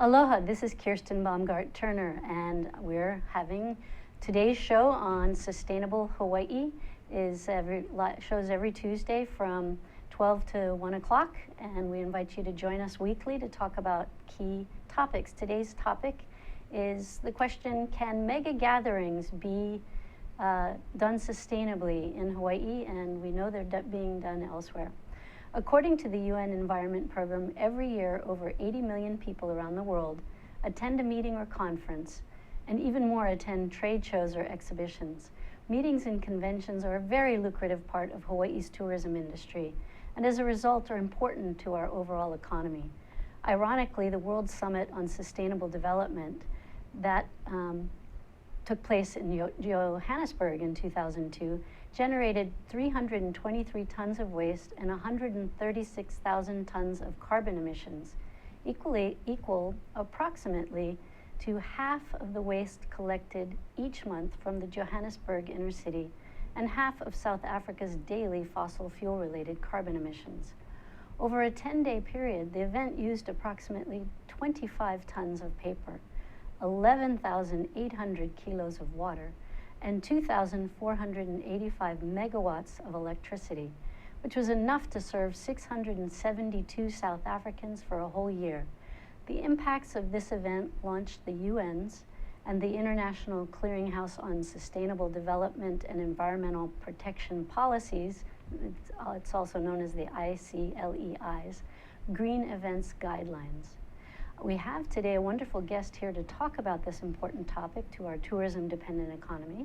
Aloha, this is Kirsten Baumgart-Turner, and we're having today's show on Sustainable Hawaii. Shows every Tuesday from 12 to 1 o'clock, and we invite you to join us weekly to talk about key topics. Today's topic is the question, can mega gatherings be done sustainably in Hawaii? And we know they're being done elsewhere. According to the UN Environment Program, every year over 80 million people around the world attend a meeting or conference, and even more attend trade shows or exhibitions. Meetings and conventions are a very lucrative part of Hawaii's tourism industry, and as a result are important to our overall economy. Ironically, the World Summit on Sustainable Development that took place in Johannesburg in 2002 generated 323 tons of waste and 136,000 tons of carbon emissions, equal approximately to half of the waste collected each month from the Johannesburg inner city and half of South Africa's daily fossil fuel-related carbon emissions. Over a 10-day period, the event used approximately 25 tons of paper, 11,800 kilos of water, and 2,485 megawatts of electricity, which was enough to serve 672 South Africans for a whole year. The impacts of this event launched the UN's and the International Clearinghouse on Sustainable Development and Environmental Protection Policies, it's also known as the ICLEI's, Green Events Guidelines. We have today a wonderful guest here to talk about this important topic to our tourism-dependent economy.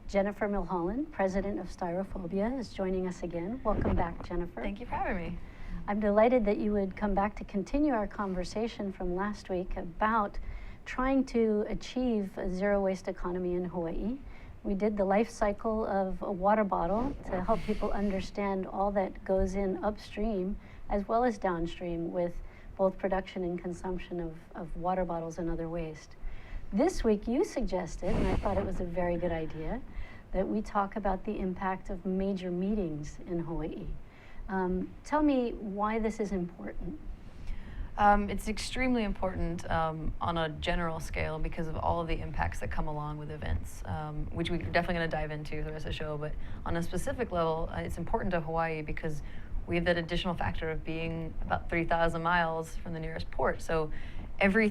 Jennifer Milholen, president of Styrophobia, is joining us again. Welcome back, Jennifer. Thank you for having me. I'm delighted that you would come back to continue our conversation from last week about trying to achieve a zero-waste economy in Hawaii. We did the life cycle of a water bottle to help people understand all that goes in upstream as well as downstream with both production and consumption of water bottles and other waste. This week you suggested, and I thought it was a very good idea, that we talk about the impact of major meetings in Hawaii. Tell me why this is important. It's extremely important on a general scale because of all of the impacts that come along with events, which we're definitely going to dive into the rest of the show. But on a specific level, it's important to Hawaii because we have that additional factor of being about 3,000 miles from the nearest port. So every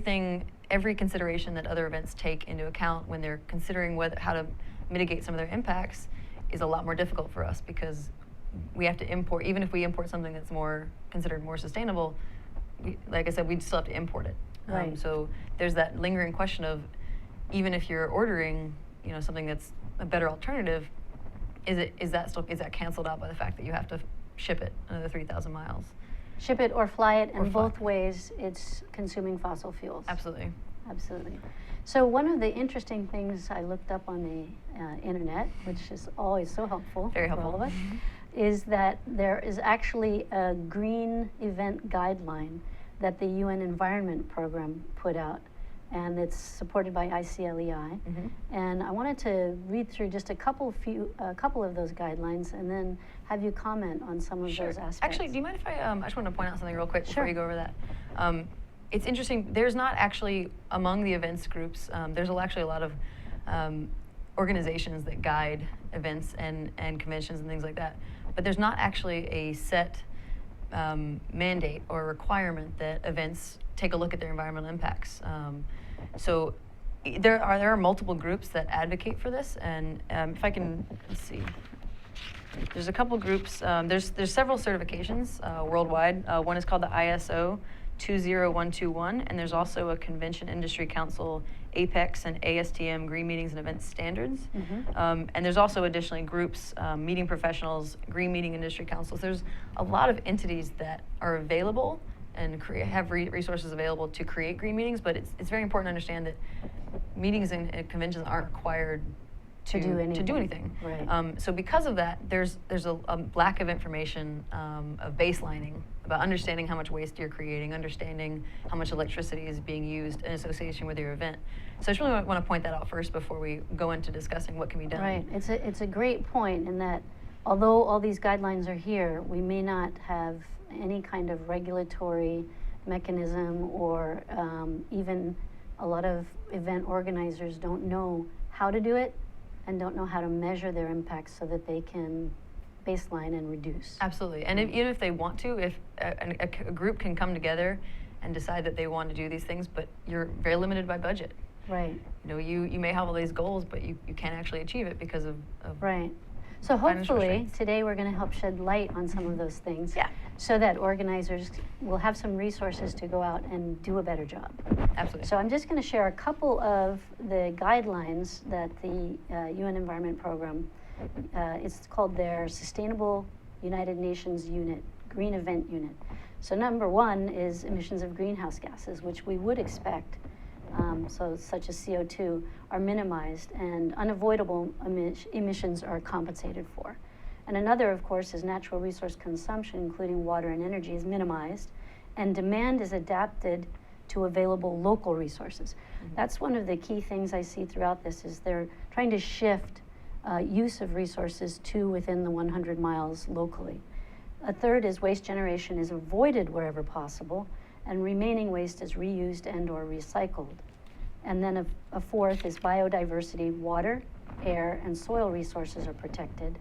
consideration that other events take into account when they're considering how to mitigate some of their impacts is a lot more difficult for us because we have to import, even if we import something that's considered more sustainable, like I said, we'd still have to import it. Right. So there's that lingering question of, even if you're ordering, something that's a better alternative, is that canceled out by the fact that you have to ship it another 3,000 miles? Ship it or fly it, and both ways it's consuming fossil fuels. Absolutely. Absolutely. So one of the interesting things I looked up on the internet, which is always so helpful for all of us, is that there is actually a green event guideline that the UN Environment Program put out, and it's supported by ICLEI. And I wanted to read through just a couple of those guidelines and then have you comment on some of those aspects. Actually, do you mind if I just want to point out something real quick before you go over that? It's interesting, there's not actually, among the events groups, there's actually a lot of organizations that guide events and conventions and things like that, but there's not actually a set mandate or requirement that events take a look at their environmental impacts. So there are multiple groups that advocate for this, and if I can, let's see. There's a couple groups, there's several certifications worldwide. One is called the ISO 20121, and there's also a Convention Industry Council, APEX and ASTM Green Meetings and Events Standards. And there's also additionally groups, meeting professionals, Green Meeting Industry Councils. There's a lot of entities that are available and have resources available to create green meetings, but it's very important to understand that meetings and conventions aren't required to do anything. Right. So because of that, there's a lack of information of baselining about understanding how much waste you're creating, understanding how much electricity is being used in association with your event. So I just really want to point that out first before we go into discussing what can be done. Right. It's a great point in that although all these guidelines are here, we may not have any kind of regulatory mechanism, or even a lot of event organizers don't know how to do it and don't know how to measure their impacts so that they can baseline and reduce. Absolutely. And even if they want to, if a group can come together and decide that they want to do these things, but you're very limited by budget. Right. You know, you may have all these goals, but you can't actually achieve it because of right. So financial hopefully restraints. today we're going to help shed light on some of those things, Yeah. so that organizers will have some resources to go out and do a better job. Absolutely. So I'm just going to share a couple of the guidelines that the UN Environment Program, it's called their Sustainable United Nations Unit, Green Event Unit. So number one is emissions of greenhouse gases, which we would expect, so such as CO2, are minimized, and unavoidable emissions are compensated for. And another, of course, is natural resource consumption, including water and energy, is minimized, and demand is adapted to available local resources. That's one of the key things I see throughout this, is they're trying to shift use of resources to within the 100 miles locally. A third is waste generation is avoided wherever possible, and remaining waste is reused and or recycled. And then a fourth is biodiversity, water, air, and soil resources are protected,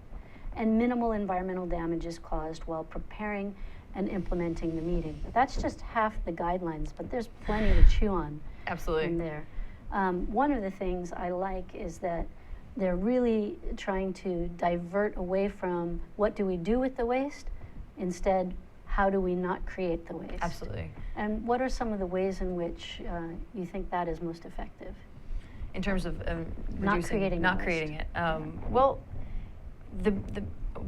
and minimal environmental damage is caused while preparing and implementing the meeting. That's just half the guidelines, but there's plenty to chew on. Absolutely. In there. One of the things I like is that they're really trying to divert away from what do we do with the waste, instead, how do we not create the waste? Absolutely. And what are some of the ways in which you think that is most effective? In terms of Not reducing, creating not the creating waste. it. Well, the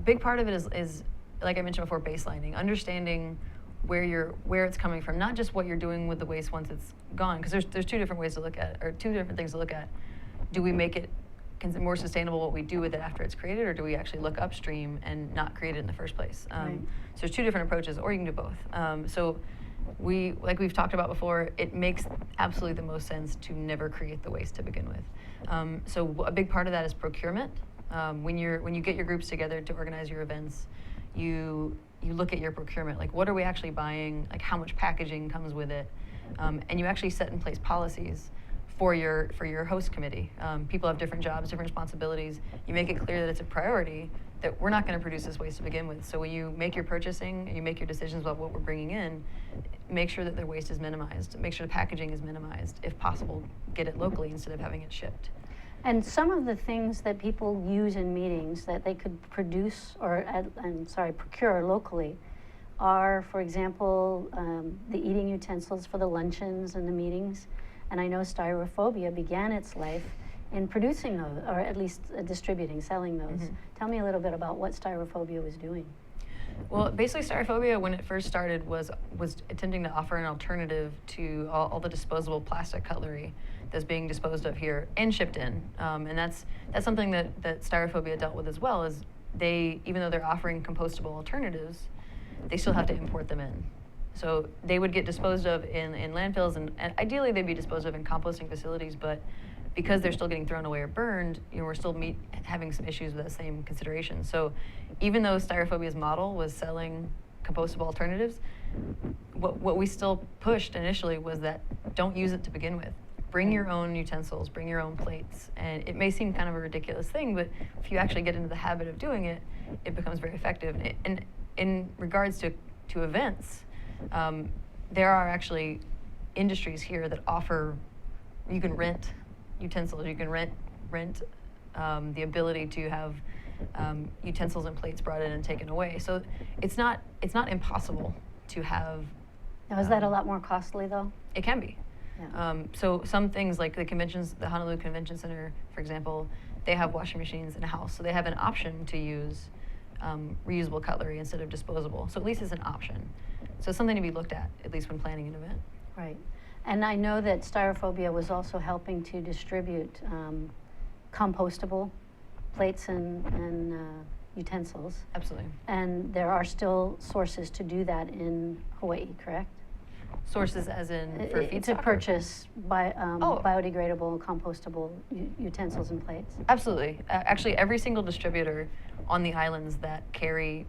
big part of it is, like I mentioned before, baselining, understanding where it's coming from, not just what you're doing with the waste once it's gone, because there's two different ways to look at it, or two different things to look at. Do we make it more sustainable what we do with it after it's created, or do we actually look upstream and not create it in the first place? Right. So there's two different approaches, or you can do both. So like we've talked about before, it makes absolutely the most sense to never create the waste to begin with. So a big part of that is procurement. When you get your groups together to organize your events, you look at your procurement, like what are we actually buying, like how much packaging comes with it, and you actually set in place policies for your host committee. People have different jobs, different responsibilities. You make it clear that it's a priority, that we're not going to produce this waste to begin with. So when you make your purchasing and you make your decisions about what we're bringing in, make sure that their waste is minimized. Make sure the packaging is minimized. If possible, get it locally instead of having it shipped. And some of the things that people use in meetings that they could produce or, procure locally are, for example, the eating utensils for the luncheons and the meetings. And I know Styrophobia began its life in producing those, or at least distributing, selling those. Mm-hmm. Tell me a little bit about what Styrophobia was doing. Well, basically, Styrophobia, when it first started, was attempting to offer an alternative to all the disposable plastic cutlery that's being disposed of here and shipped in. And that's something that Styrophobia dealt with as well, is even though they're offering compostable alternatives, they still have to import them in. So they would get disposed of in landfills, and ideally they'd be disposed of in composting facilities, but because they're still getting thrown away or burned, we're still having some issues with that same consideration. So even though Styrophobia's model was selling compostable alternatives, what we still pushed initially was that don't use it to begin with. Bring your own utensils, bring your own plates. And it may seem kind of a ridiculous thing, but if you actually get into the habit of doing it, it becomes very effective. And in regards to events, there are actually industries here that offer, you can rent utensils, you can rent the ability to have utensils and plates brought in and taken away. So it's not impossible to have. Now, is that a lot more costly though? It can be. Yeah. So some things like the Honolulu Convention Center, for example, they have washing machines in a house, so they have an option to use reusable cutlery instead of disposable. So at least it's an option. So it's something to be looked at least when planning an event. Right. And I know that Styrophobia was also helping to distribute compostable plates and utensils. Absolutely. And there are still sources to do that in Hawaii, correct? Sources as in for feedstock? To purchase biodegradable, compostable utensils and plates. Absolutely. Actually, every single distributor on the islands that carry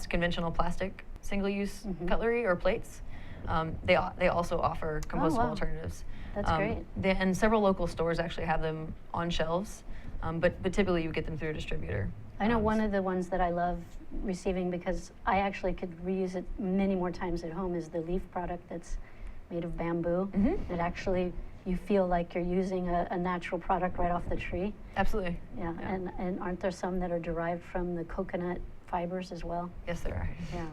conventional plastic single-use cutlery or plates, they also offer compostable wow. alternatives. That's great. And several local stores actually have them on shelves, but typically you get them through a distributor. I know one of the ones that I love receiving, because I actually could reuse it many more times at home, is the leaf product that's made of bamboo. It actually, you feel like you're using a natural product right off the tree. Absolutely. Yeah, and aren't there some that are derived from the coconut fibers as well? Yes, there are. Yeah,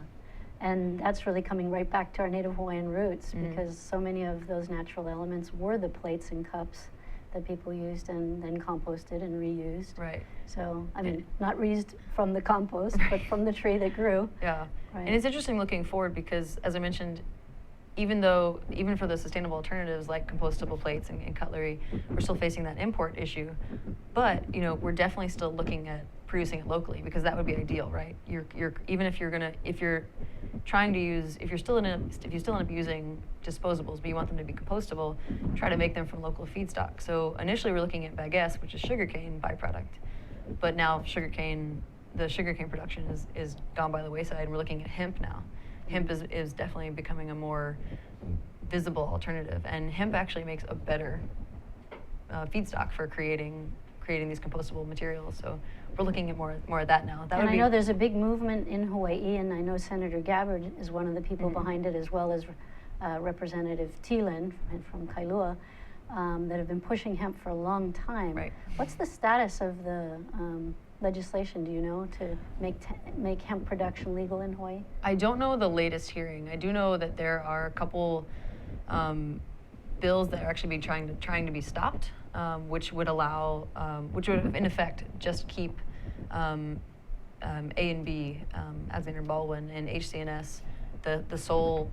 and that's really coming right back to our native Hawaiian roots, because so many of those natural elements were the plates and cups that people used and then composted and reused. Right. So, I mean, not reused from the compost, but from the tree that grew. Yeah. Right. And it's interesting looking forward because, as I mentioned, even for the sustainable alternatives like compostable plates and cutlery, we're still facing that import issue. But we're definitely still looking at producing it locally, because that would be ideal, right? Even if you're trying to use, if you still end up using disposables, but you want them to be compostable, try to make them from local feedstock. So initially we're looking at bagasse, which is sugarcane byproduct, but now the sugarcane production is gone by the wayside, and we're looking at hemp now. Hemp is definitely becoming a more visible alternative, and hemp actually makes a better feedstock for creating these compostable materials. So we're looking at more at that now. And I know there's a big movement in Hawaii, and I know Senator Gabbard is one of the people behind it, as well as Representative Thielen from Kailua, that have been pushing hemp for a long time. Right. What's the status of the legislation, do you know, to make hemp production legal in Hawaii? I don't know the latest hearing. I do know that there are a couple bills that are actually trying to be stopped, which would allow, which would in effect just keep A&B, Alexander Baldwin, and HCNS the sole.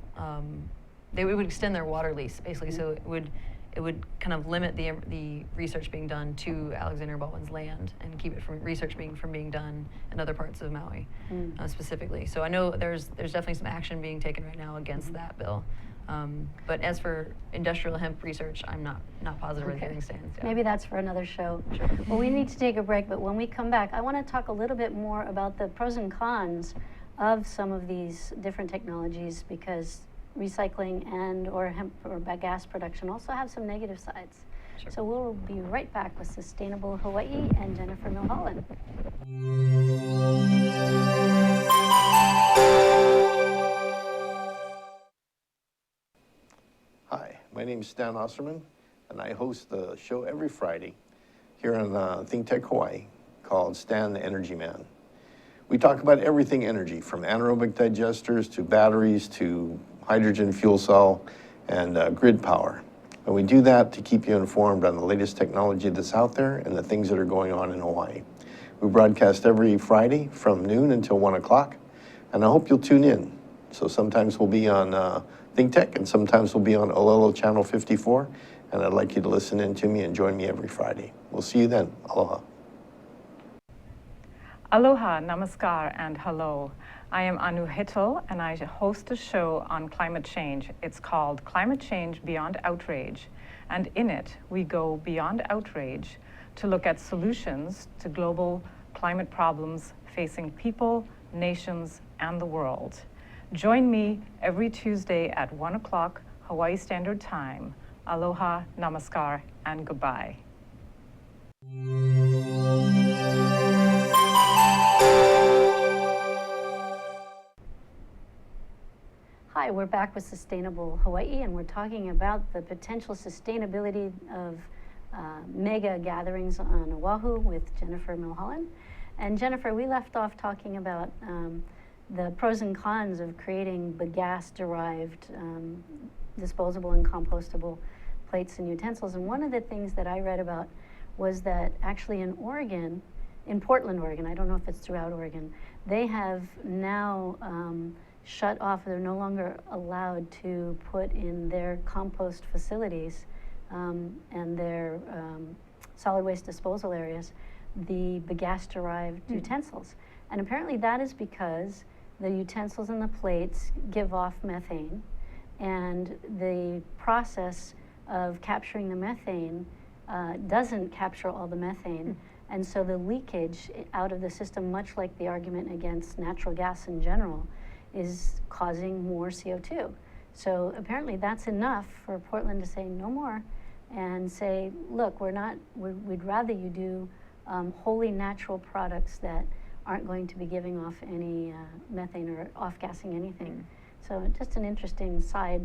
They would extend their water lease basically, so it would kind of limit the research being done to Alexander Baldwin's land and keep it from research being done in other parts of Maui specifically. So I know there's definitely some action being taken right now against that bill. But as for industrial hemp research, I'm not positive where the hearing stands. Yeah. Maybe that's for another show. Sure. Well, we need to take a break, but when we come back, I want to talk a little bit more about the pros and cons of some of these different technologies, because recycling or hemp or bagasse production also have some negative sides. Sure. So we'll be right back with Sustainable Hawaii and Jennifer Milholen. Hi, my name is Stan Osserman, and I host the show every Friday here on Think Tech Hawaii called Stan the Energy Man. We talk about everything energy, from anaerobic digesters to batteries to hydrogen fuel cell and grid power. And we do that to keep you informed on the latest technology that's out there and the things that are going on in Hawaii. We broadcast every Friday from noon until 1 o'clock, and I hope you'll tune in. So sometimes we'll be on Think Tech, and sometimes we'll be on Olelo Channel 54, and I'd like you to listen in to me and join me every Friday. We'll see you then. Aloha. Aloha, namaskar, and hello. I am Anu Hittel, and I host a show on climate change. It's called Climate Change Beyond Outrage, and in it, we go beyond outrage to look at solutions to global climate problems facing people, nations, and the world. Join me every Tuesday at 1 o'clock Hawaii Standard Time. Aloha, namaskar, and goodbye. Hi, we're back with Sustainable Hawaii, and we're talking about the potential sustainability of mega gatherings on Oahu with Jennifer Milholen. And Jennifer, we left off talking about the pros and cons of creating bagasse-derived disposable and compostable plates and utensils. And one of the things that I read about was that actually in Oregon, in Portland, Oregon, I don't know if it's throughout Oregon, they have now shut off, they're no longer allowed to put in their compost facilities and their solid waste disposal areas the bagasse-derived utensils. And apparently that is because the utensils and the plates give off methane, and the process of capturing the methane doesn't capture all the methane. And so the leakage out of the system, much like the argument against natural gas in general, is causing more CO2. So apparently that's enough for Portland to say no more and say, look, we'd rather you do wholly natural products that aren't going to be giving off any methane or off-gassing anything. So just an interesting side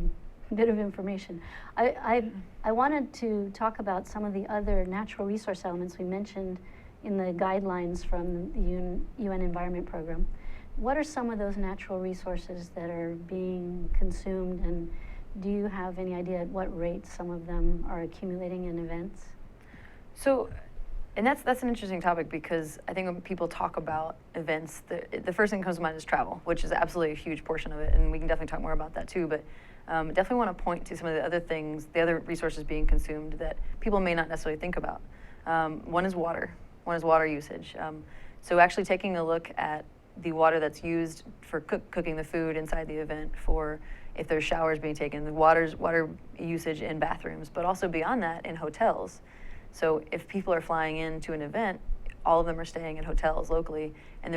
bit of information. I wanted to talk about some of the other natural resource elements we mentioned in the guidelines from the UN Environment Program. What are some of those natural resources that are being consumed, and do you have any idea at what rate some of them are accumulating in events? So, and that's an interesting topic, because I think when people talk about events, the first thing that comes to mind is travel, which is absolutely a huge portion of it, and we can definitely talk more about that too. But definitely want to point to some of the other things, the other resources being consumed that people may not necessarily think about. One is water. One is water usage. So actually taking a look at the water that's used for cooking the food inside the event, for if there's showers being taken, the water usage in bathrooms, but also beyond that in hotels. So if people are flying into an event, all of them are staying in hotels locally, and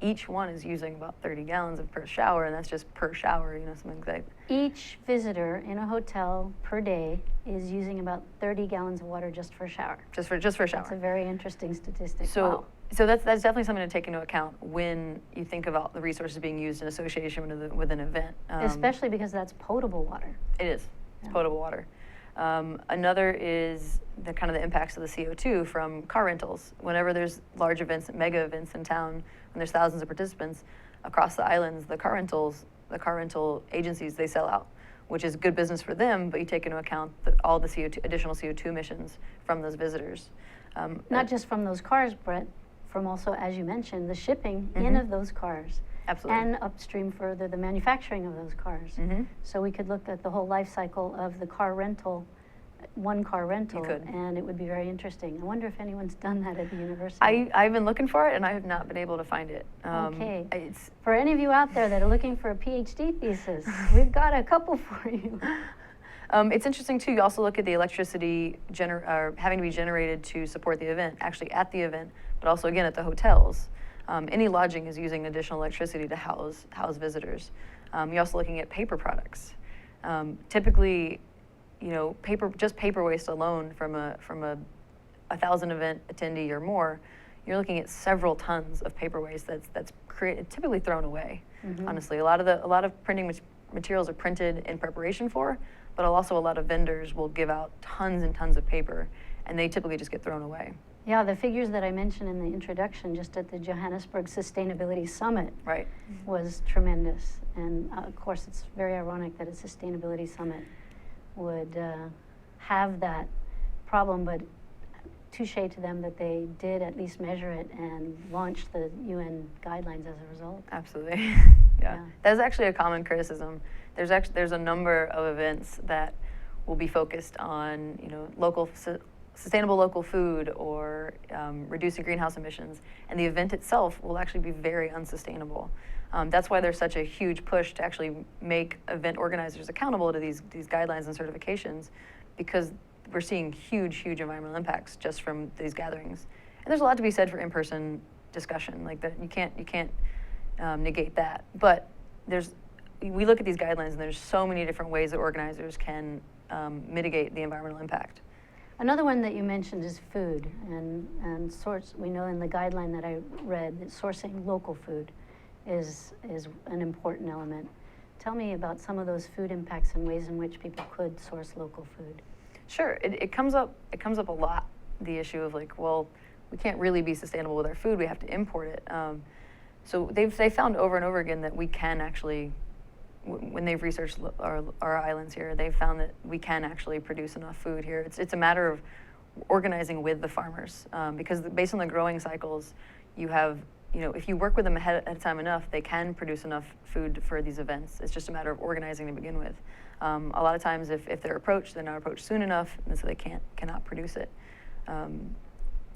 each one is using about 30 gallons per shower, and that's just per shower, something like that. Each visitor in a hotel per day is using about 30 gallons of water just for a shower. Just for a shower. That's a very interesting statistic. So, wow. So that's definitely something to take into account when you think about the resources being used in association with an event. Especially because that's potable water. It is. It's potable water. Another is the kind of the impacts of the CO2 from car rentals. Whenever there's large events, mega events in town, when there's thousands of participants across the islands, the car rental agencies, they sell out, which is good business for them, but you take into account all the additional CO2 emissions from those visitors. Not just from those cars, but from also, as you mentioned, the shipping in of those cars. Absolutely. And upstream further, the manufacturing of those cars. So we could look at the whole life cycle of the car rental, one car rental, You could. and it would be very interesting. I wonder if anyone's done that at the university. I've been looking for it, and I have not been able to find it. Okay. It's For any of you out there that are looking for a PhD thesis, we've got a couple for you. It's interesting too. You also look at the electricity having to be generated to support the event, actually at the event, but also again at the hotels. Any lodging is using additional electricity to house visitors. You're also looking at paper products. Typically, paper waste alone from a 1,000 event attendee or more, you're looking at several tons of paper waste that's typically thrown away. Honestly, a lot of printing materials are printed in preparation for, but also a lot of vendors will give out tons and tons of paper, and they typically just get thrown away. Yeah, the figures that I mentioned in the introduction, just at the Johannesburg Sustainability Summit, Right. was tremendous. And of course, it's very ironic that a sustainability summit would have that problem, but touche to them that they did at least measure it and launch the UN guidelines as a result. Absolutely. Yeah. That's actually a common criticism. There's a number of events that will be focused on sustainable local food or reducing greenhouse emissions, and the event itself will actually be very unsustainable. That's why there's such a huge push to actually make event organizers accountable to these guidelines and certifications, because we're seeing huge environmental impacts just from these gatherings. And there's a lot to be said for in-person discussion, like that. You can't negate that. But we look at these guidelines, and there's so many different ways that organizers can mitigate the environmental impact. Another one that you mentioned is food, and we know in the guideline that I read that sourcing local food is an important element. Tell me about some of those food impacts and ways in which people could source local food. Sure, it comes up a lot, the issue of we can't really be sustainable with our food, we have to import it. So they've found over and over again that we can actually, when they've researched our islands here, they've found that we can actually produce enough food here. It's a matter of organizing with the farmers, because based on the growing cycles, you have, if you work with them ahead of time enough, they can produce enough food for these events. It's just a matter of organizing to begin with. A lot of times, if they're not approached soon enough, and so they cannot produce it.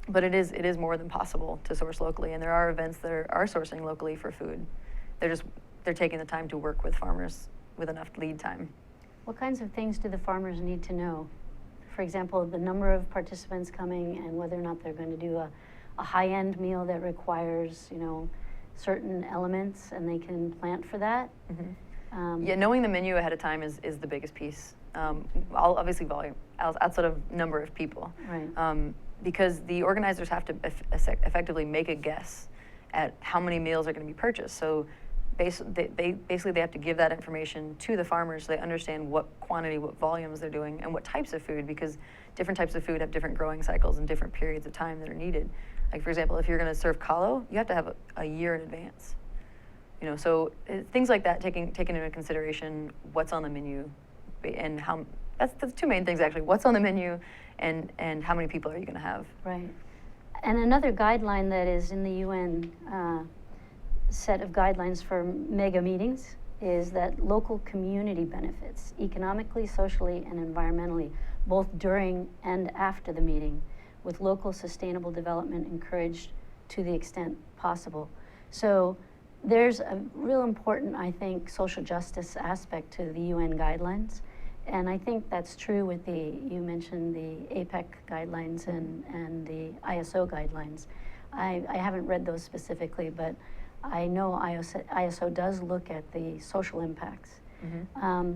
But it is more than possible to source locally, and there are events that are sourcing locally for food. They're taking the time to work with farmers with enough lead time. What kinds of things do the farmers need to know? For example, the number of participants coming and whether or not they're going to do a high-end meal that requires, certain elements, and they can plant for that. Yeah, knowing the menu ahead of time is the biggest piece. Obviously volume, outside of number of people. Right. Because the organizers have to effectively make a guess at how many meals are going to be purchased. So basically they have to give that information to the farmers so they understand what quantity, what volumes they're doing, and what types of food, because different types of food have different growing cycles and different periods of time that are needed. Like, for example, if you're going to serve kalo, you have to have a year in advance. You know, so things like that, taking into consideration what's on the menu, and how. That's the two main things actually. What's on the menu, and how many people are you going to have? Right. And another guideline that is in the UN set of guidelines for mega meetings is that local community benefits, economically, socially, and environmentally, both during and after the meeting, with local sustainable development encouraged to the extent possible. So there's a real important, I think, social justice aspect to the UN guidelines. And I think that's true with you mentioned the APEC guidelines and the ISO guidelines. I haven't read those specifically, but I know ISO does look at the social impacts. Mm-hmm.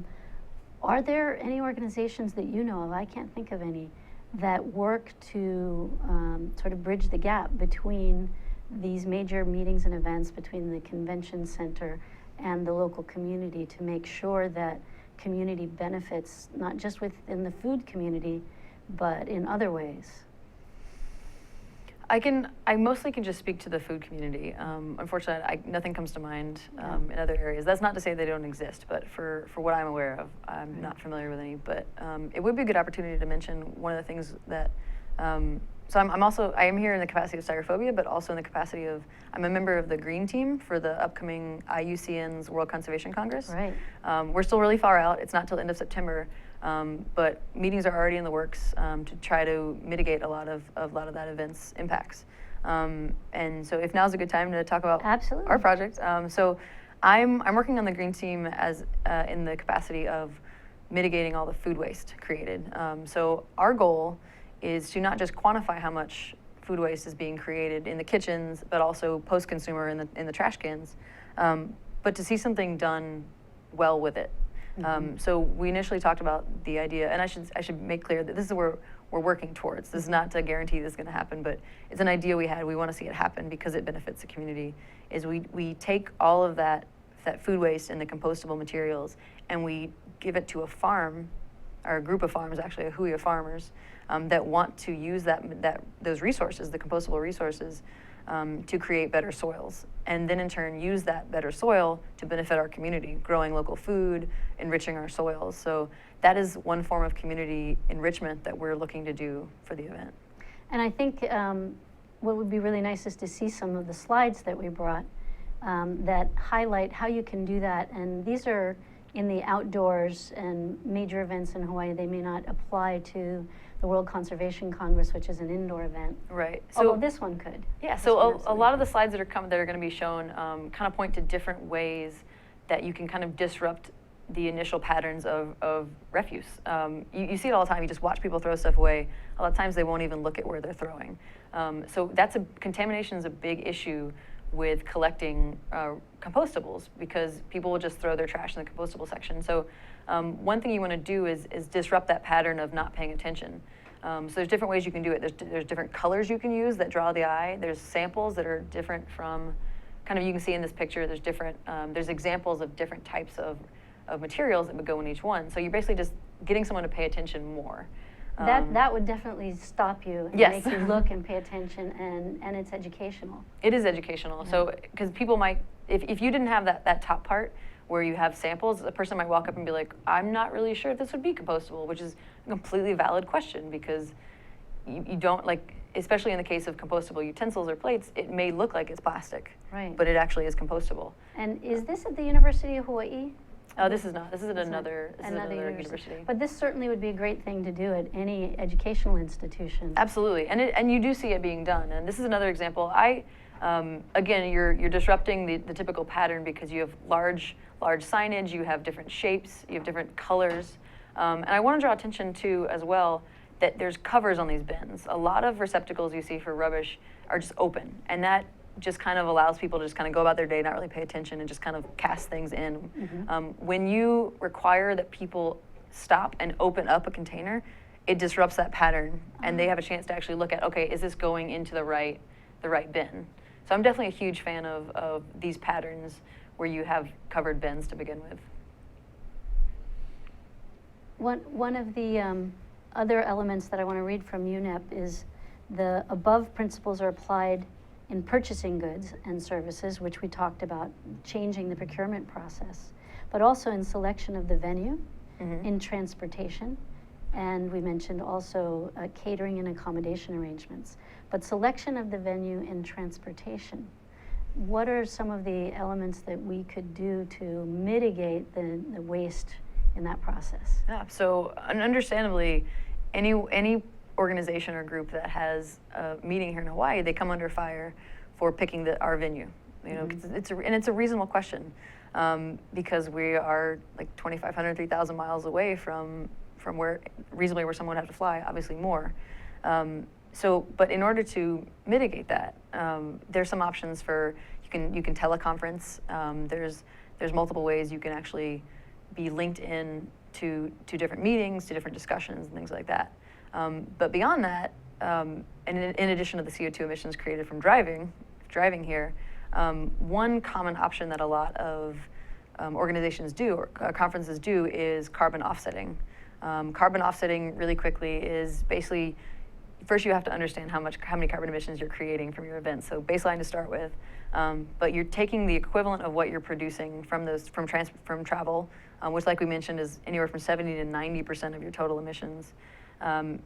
Are there any organizations that you know of, I can't think of any, that work to sort of bridge the gap between these major meetings and events, between the convention center and the local community, to make sure that community benefits, not just within the food community, but in other ways? I mostly can just speak to the food community. Unfortunately, nothing comes to mind in other areas. That's not to say they don't exist, but for what I'm aware of, I'm not familiar with any. But it would be a good opportunity to mention one of the things that. So I am here in the capacity of styrophobia, but also in the capacity of, I'm a member of the Green Team for the upcoming IUCN's World Conservation Congress. Right. We're still really far out. It's not till the end of September, but meetings are already in the works to try to mitigate a lot of that event's impacts. And so if now's a good time to talk about Absolutely. our project. So I'm working on the Green Team as in the capacity of mitigating all the food waste created. So our goal is to not just quantify how much food waste is being created in the kitchens, but also post-consumer in the trash cans, but to see something done well with it. Mm-hmm. So we initially talked about the idea, and I should make clear that this is where we're working towards. This is not to guarantee this is going to happen, but it's an idea we had. We want to see it happen because it benefits the community. Is we take all of that food waste and the compostable materials, and we give it to a farm, or a group of farms, actually, a hui of farmers, that want to use those resources, the compostable resources, to create better soils, and then in turn use that better soil to benefit our community, growing local food, enriching our soils. So that is one form of community enrichment that we're looking to do for the event. And I think what would be really nice is to see some of the slides that we brought that highlight how you can do that. And these are in the outdoors and major events in Hawaii. They may not apply to the World Conservation Congress, which is an indoor event. Right. So this one could. Yeah. So a lot of the slides that are going to be shown kind of point to different ways that you can kind of disrupt the initial patterns of refuse. You see it all the time. You just watch people throw stuff away. A lot of times they won't even look at where they're throwing. So contamination is a big issue with collecting compostables, because people will just throw their trash in the compostable section. So one thing you want to do is disrupt that pattern of not paying attention. So there's different ways you can do it. There's different colors you can use that draw the eye. There's samples that are different from, kind of, you can see in this picture, there's different, there's examples of different types of materials that would go in each one. So you're basically just getting someone to pay attention more. That would definitely stop you and yes. make you look and pay attention, and it's educational. It is educational. Yeah. So, because people might, if you didn't have that top part where you have samples, a person might walk up and be like, I'm not really sure if this would be compostable, which is a completely valid question, because you don't, like, especially in the case of compostable utensils or plates, it may look like it's plastic, right? But it actually is compostable. And is this at the University of Hawaii? Oh, this is not. This is at another university. But this certainly would be a great thing to do at any educational institution. Absolutely, and you do see it being done. And this is another example. Again, you're disrupting the typical pattern, because you have large signage, you have different shapes, you have different colors, and I want to draw attention to as well that there's covers on these bins. A lot of receptacles you see for rubbish are just open, and that just kind of allows people to just kind of go about their day, not really pay attention, and just kind of cast things in. When you require that people stop and open up a container, it disrupts that pattern, and they have a chance to actually look at, okay, is this going into the right bin? So I'm definitely a huge fan of these patterns where you have covered bins to begin with. One of the other elements that I want to read from UNEP is the above principles are applied in purchasing goods and services, which we talked about, changing the procurement process, but also in selection of the venue, in transportation, and we mentioned also catering and accommodation arrangements. But selection of the venue and transportation, what are some of the elements that we could do to mitigate the waste in that process? Yeah, so understandably, any organization or group that has a meeting here in Hawaii, they come under fire for picking our venue. You know, it's a reasonable question because we are like 2,500, 3,000 miles away from where reasonably where someone would have to fly, obviously more. But in order to mitigate that, there's some options for you can teleconference. There's multiple ways you can actually be linked in to different meetings, to different discussions, and things like that. But beyond that, and in addition to the CO2 emissions created from driving here, one common option that a lot of organizations do, or conferences do, is carbon offsetting. Carbon offsetting, really quickly, is basically, first you have to understand how many carbon emissions you're creating from your event. So baseline to start with, but you're taking the equivalent of what you're producing from travel, which, like we mentioned, is anywhere from 70 to 90% of your total emissions.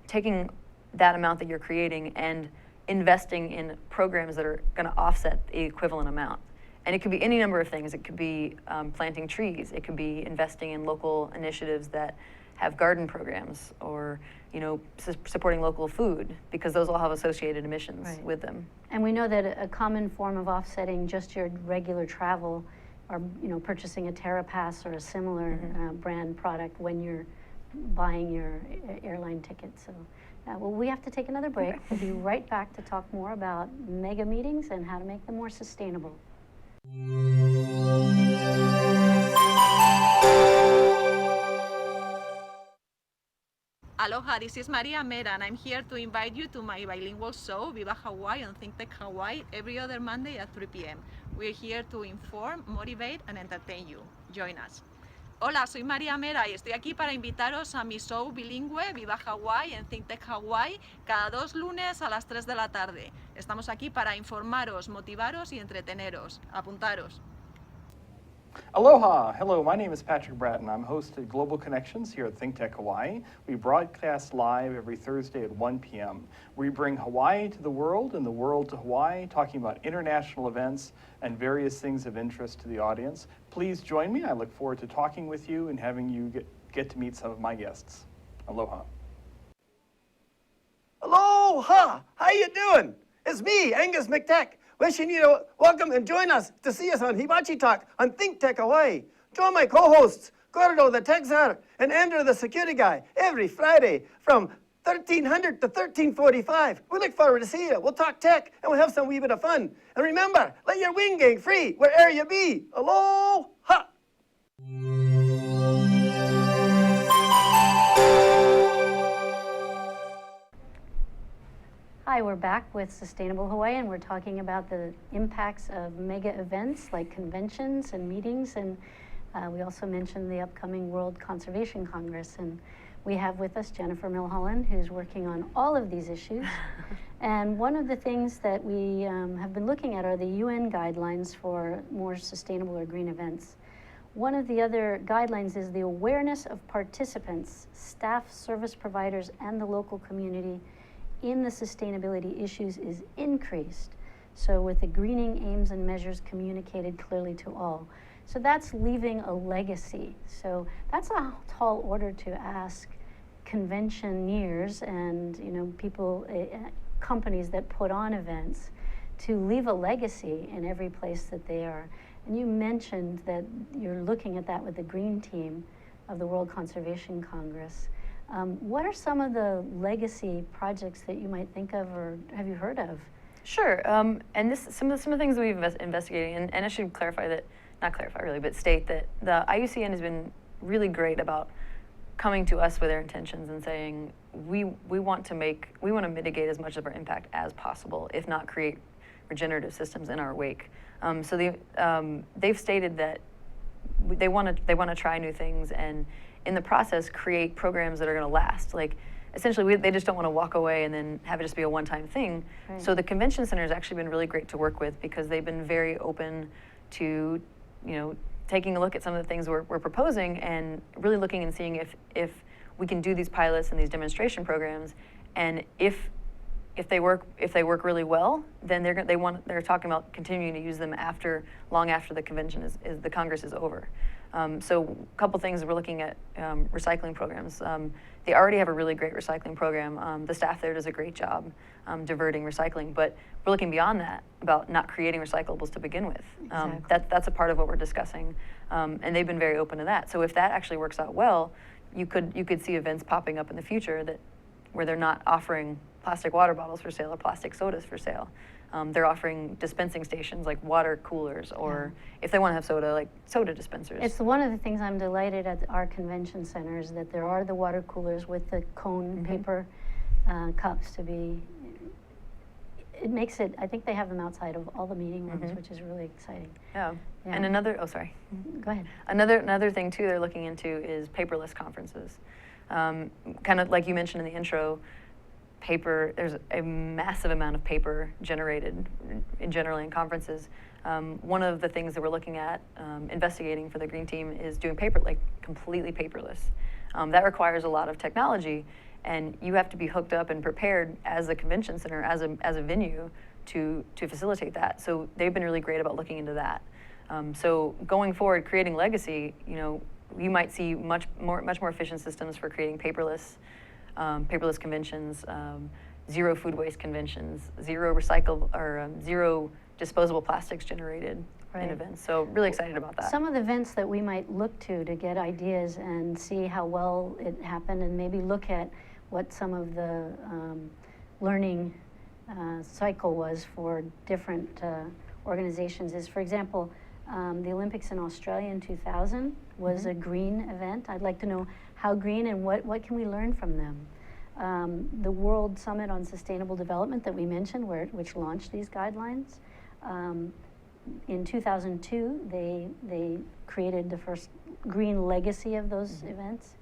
Taking that amount that you're creating and investing in programs that are going to offset the equivalent amount. And it could be any number of things. It could be planting trees. It could be investing in local initiatives that have garden programs, or supporting local food, because those all have associated emissions with them. And we know that a common form of offsetting just your regular travel, or purchasing a TerraPass or a similar brand product when you're buying your airline ticket. So, well, we have to take another break. We'll be right back to talk more about mega meetings and how to make them more sustainable. Aloha, this is Maria Mera, and I'm here to invite you to my bilingual show, Viva Hawaii on Think Tech Hawaii, every other Monday at 3 p.m. We're here to inform, motivate, and entertain you. Join us. Hola, soy María Mera y estoy aquí para invitaros a mi show bilingüe Viva Hawaii en Think Tech Hawaii cada 2 lunes a las 3 de la tarde. Estamos aquí para informaros, motivaros y entreteneros. Apuntaros. Aloha! Hello, my name is Patrick Bratton. I'm host at Global Connections here at Think Tech Hawaii. We broadcast live every Thursday at 1 p.m. We bring Hawaii to the world and the world to Hawaii, talking about international events and various things of interest to the audience. Please join me. I look forward to talking with you and having you get to meet some of my guests. Aloha. Aloha! How you doing? It's me, Angus McTech. Wishing you to welcome and join us to see us on Hibachi Talk on Think Tech Hawaii. Join my co-hosts, Gordo the Tech Czar and Andrew the Security Guy, every Friday from 1300 to 1345. We look forward to seeing you. We'll talk tech and we'll have some wee bit of fun. And remember, let your wing gang free wherever you be. Aloha! Hi, we're back with Sustainable Hawaii, and we're talking about the impacts of mega events like conventions and meetings, and we also mentioned the upcoming World Conservation Congress. And we have with us Jennifer Milholen, who's working on all of these issues. And one of the things that we have been looking at are the UN guidelines for more sustainable or green events. One of the other guidelines is the awareness of participants, staff, service providers, and the local community in the sustainability issues is increased. So with the greening aims and measures communicated clearly to all. So that's leaving a legacy. So that's a tall order to ask conventioneers and people, companies that put on events, to leave a legacy in every place that they are. And you mentioned that you're looking at that with the Green Team of the World Conservation Congress. What are some of the legacy projects that you might think of or have you heard of Sure. And some of the things that we've investigating, and I should clarify that, not clarify really, but state that the IUCN has been really great about coming to us with their intentions and saying we want to mitigate as much of our impact as possible, if not create regenerative systems in our wake. So they've stated that they want to try new things, and in the process create programs that are going to last. Like essentially, they just don't want to walk away and then have it just be a one-time thing. Right. So the convention center has actually been really great to work with because they've been very open to, taking a look at some of the things we're proposing and really looking and seeing if we can do these pilots and these demonstration programs, and if they work really well, then they're talking about continuing to use them long after the convention the Congress is over. So a couple things, we're looking at recycling programs. They already have a really great recycling program. The staff there does a great job diverting recycling, but we're looking beyond that about not creating recyclables to begin with. Exactly. That's a part of what we're discussing, and they've been very open to that. So if that actually works out well, you could see events popping up in the future where they're not offering plastic water bottles for sale or plastic sodas for sale. They're offering dispensing stations like water coolers, or if they want to have soda, like soda dispensers. It's one of the things I'm delighted at our convention centers, that there are the water coolers with the cone paper cups to be. It makes it, I think they have them outside of all the meeting rooms, which is really exciting. Yeah. Yeah. And sorry. Go ahead. Another thing too they're looking into is paperless conferences. Kind of like you mentioned in the intro, there's a massive amount of paper generated generally in conferences. One of the things that we're looking at investigating for the Green Team is doing completely paperless. That requires a lot of technology, and you have to be hooked up and prepared as a convention center, as a venue to facilitate that. So they've been really great about looking into that. So going forward, creating legacy, you might see much more efficient systems for creating paperless conventions, zero food waste conventions, zero disposable plastics generated in events. So really excited about that. Some of the events that we might look to get ideas and see how well it happened, and maybe look at what some of the learning cycle was for different organizations is, for example, the Olympics in Australia in 2000 was a green event. I'd like to know how green and what can we learn from them. The World Summit on Sustainable Development that we mentioned, which launched these guidelines, in 2002 they created the first green legacy of those events.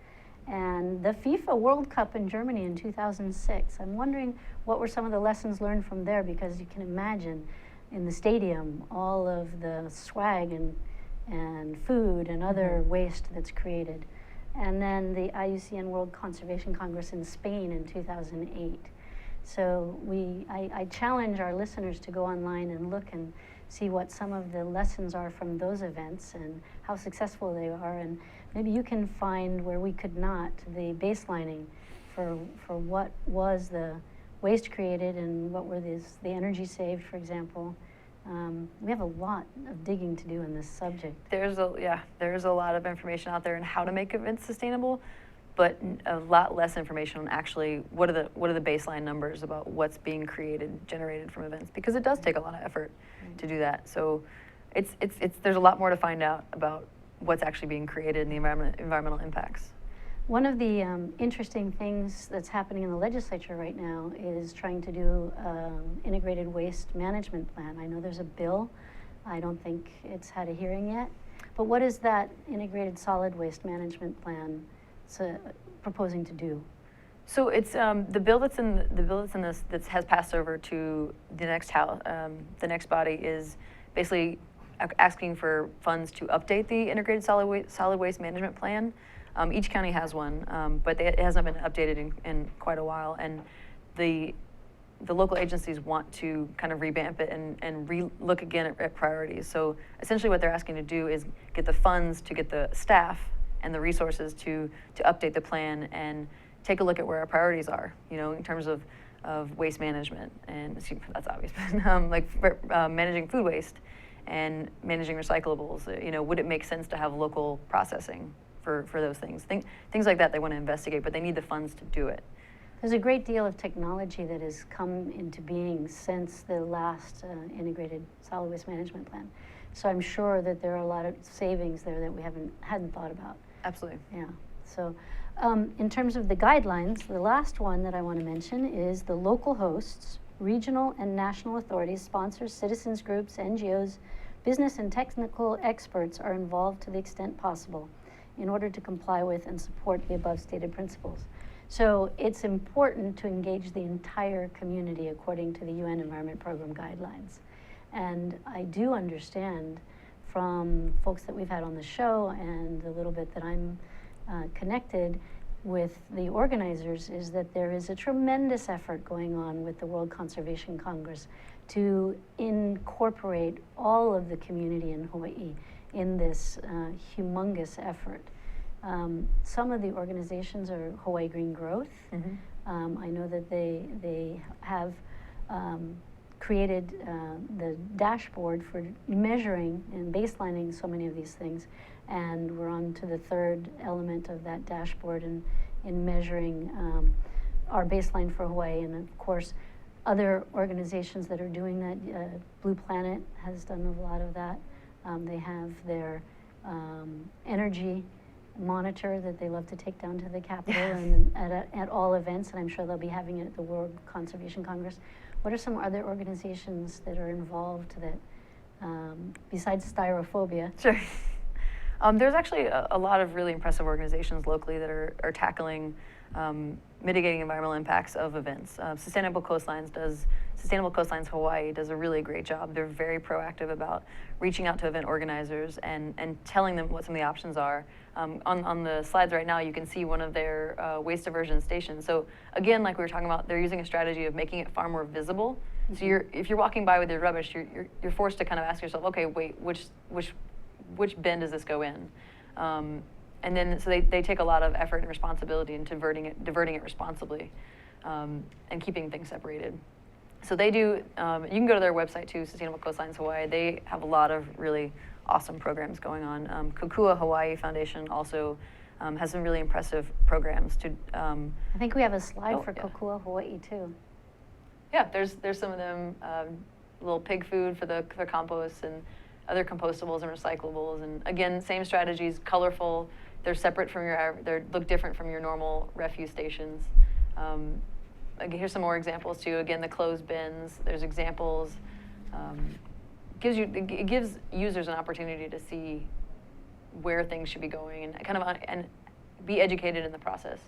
And the FIFA World Cup in Germany in 2006, I'm wondering what were some of the lessons learned from there, because you can imagine in the stadium all of the swag and food and other waste that's created. And then the IUCN World Conservation Congress in Spain in 2008. So I challenge our listeners to go online and look and see what some of the lessons are from those events and how successful they are. And maybe you can find where we could not, the baselining for what was the waste created and what were the energy saved, for example. We have a lot of digging to do in this subject. There's a lot of information out there on how to make events sustainable, but a lot less information on actually what are the baseline numbers about what's being generated from events, because it does take a lot of effort to do that. So there's a lot more to find out about what's actually being created and the environmental impacts. One of the interesting things that's happening in the legislature right now is trying to do integrated waste management plan. I know there's a bill. I don't think it's had a hearing yet. But what is that integrated solid waste management plan proposing to do? So it's the bill that's in this that has passed over to the next house. The next body is basically asking for funds to update the integrated solid waste management plan. Each county has one, but it hasn't been updated in quite a while, and the local agencies want to kind of revamp it and look again at priorities. So essentially what they're asking to do is get the funds to get the staff and the resources to update the plan and take a look at where our priorities are, in terms of waste management, and that's obvious, but managing food waste and managing recyclables. Would it make sense to have local processing for those things? Things like that they want to investigate, but they need the funds to do it. There's a great deal of technology that has come into being since the last integrated solid waste management plan. So I'm sure that there are a lot of savings there that we hadn't thought about. Absolutely. Yeah. So in terms of the guidelines, the last one that I want to mention is the local hosts, regional and national authorities, sponsors, citizens groups, NGOs, business and technical experts are involved to the extent possible in order to comply with and support the above stated principles. So it's important to engage the entire community according to the UN Environment Program guidelines. And I do understand from folks that we've had on the show and the little bit that I'm connected with the organizers is that there is a tremendous effort going on with the World Conservation Congress to incorporate all of the community in Hawaii in this humongous effort. Some of the organizations are Hawaii Green Growth. I know that they have created the dashboard for measuring and baselining so many of these things, and we're on to the third element of that dashboard in measuring our baseline for Hawaii. And of course, other organizations that are doing that, Blue Planet has done a lot of that. They have their energy monitor that they love to take down to the Capitol and at all events, and I'm sure they'll be having it at the World Conservation Congress. What are some other organizations that are involved that, besides styrophobia? Sure. There's actually a lot of really impressive organizations locally that are tackling mitigating environmental impacts of events. Sustainable Coastlines Hawaii does a really great job. They're very proactive about reaching out to event organizers and telling them what some of the options are. On the slides right now, you can see one of their waste diversion stations. So again, like we were talking about, they're using a strategy of making it far more visible. So if you're walking by with your rubbish, you're forced to kind of ask yourself, okay, wait, which bin does this go in? And then, so they take a lot of effort and responsibility in diverting it responsibly, and keeping things separated. So they do, you can go to their website too, Sustainable Coastlines Hawaii. They have a lot of really awesome programs going on. Kokua Hawaii Foundation also has some really impressive programs to. I think we have a slide for Kokua Hawaii too. Yeah, there's some of them, little pig food for compost and other compostables and recyclables. And again, same strategies, colorful. They're separate from they look different from your normal refuse stations. Again, here's some more examples too. Again, the closed bins. There's examples. It gives users an opportunity to see where things should be going and kind of and be educated in the process.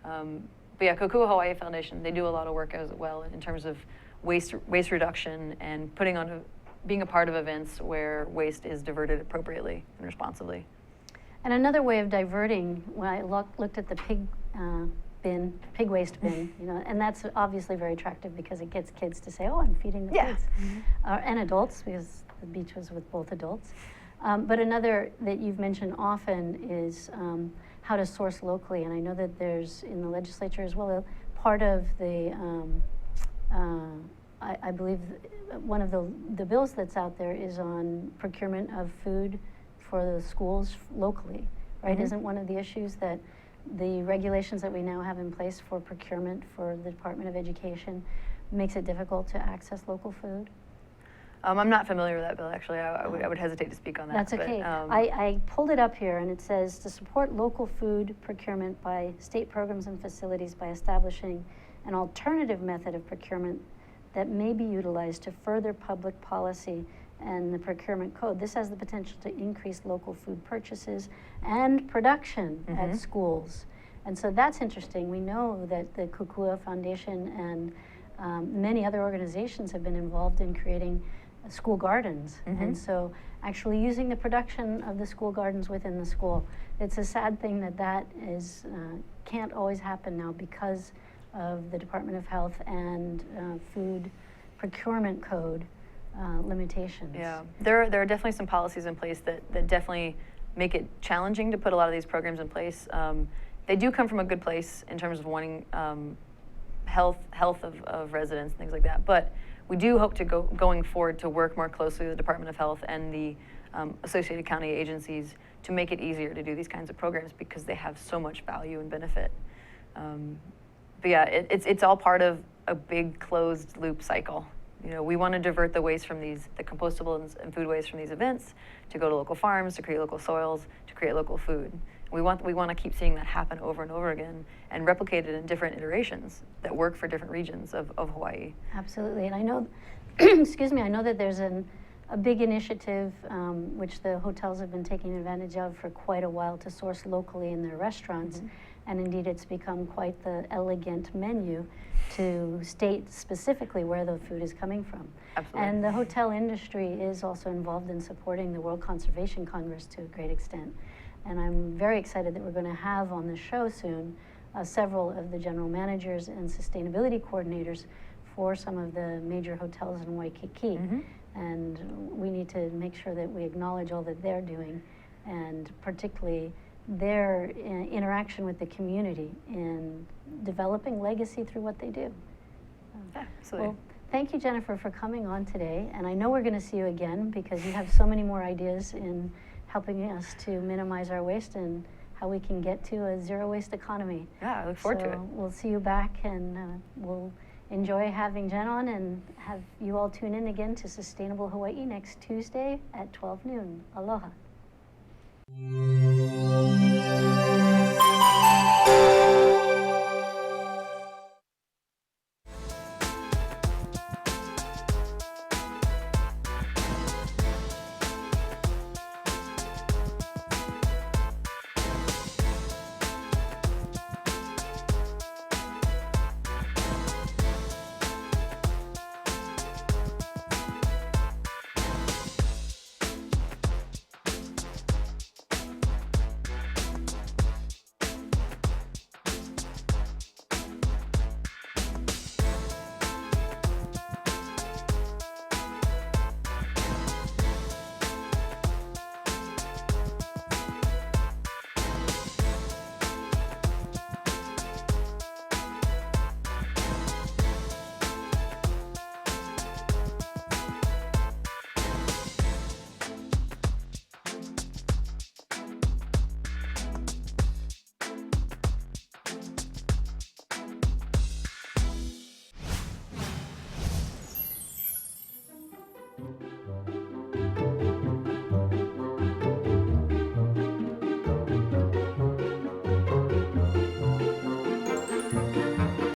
But yeah, Kokua Hawaii Foundation, they do a lot of work as well in terms of waste reduction and being a part of events where waste is diverted appropriately and responsibly. And another way of diverting, when I looked at the pig waste bin, and that's obviously very attractive because it gets kids to say, oh, I'm feeding the pigs. And adults, because the beach was with both adults. But another that you've mentioned often is how to source locally. And I know that there's, in the legislature as well, part of the, I believe one of the bills that's out there is on procurement of food for the schools locally, right? Isn't one of the issues that the regulations that we now have in place for procurement for the Department of Education makes it difficult to access local food? I'm not familiar with that bill, actually. I would hesitate to speak on that. That's okay. I pulled it up here, and it says to support local food procurement by state programs and facilities by establishing an alternative method of procurement that may be utilized to further public policy and the procurement code. This has the potential to increase local food purchases and production at schools. And so that's interesting. We know that the Kokua Foundation and many other organizations have been involved in creating school gardens. And so actually using the production of the school gardens within the school. It's a sad thing that is can't always happen now because of the Department of Health and food procurement code limitations. Yeah, there are definitely some policies in place that definitely make it challenging to put a lot of these programs in place. They do come from a good place in terms of wanting health of residents and things like that. But we do hope to going forward to work more closely with the Department of Health and the associated county agencies to make it easier to do these kinds of programs because they have so much value and benefit. But yeah, it's all part of a big closed loop cycle. You know, we want to divert the waste from the compostables and food waste from these events to go to local farms, to create local soils, to create local food. We want to keep seeing that happen over and over again and replicate it in different iterations that work for different regions of Hawaii. Absolutely, and I know, excuse me, I know that there's a big initiative which the hotels have been taking advantage of for quite a while to source locally in their restaurants. Mm-hmm. And indeed, it's become quite the elegant menu to state specifically where the food is coming from. Absolutely. And the hotel industry is also involved in supporting the World Conservation Congress to a great extent. And I'm very excited that we're going to have on the show soon several of the general managers and sustainability coordinators for some of the major hotels in Waikiki. Mm-hmm. And we need to make sure that we acknowledge all that they're doing, and particularly their interaction with the community in developing legacy through what they do. Yeah, absolutely. Well, thank you, Jennifer, for coming on today. And I know we're going to see you again because you have so many more ideas in helping us to minimize our waste and how we can get to a zero waste economy. Yeah, I look forward to it. We'll see you back, and we'll enjoy having Jen on, and have you all tune in again to Sustainable Hawaii next Tuesday at 12 noon. Aloha.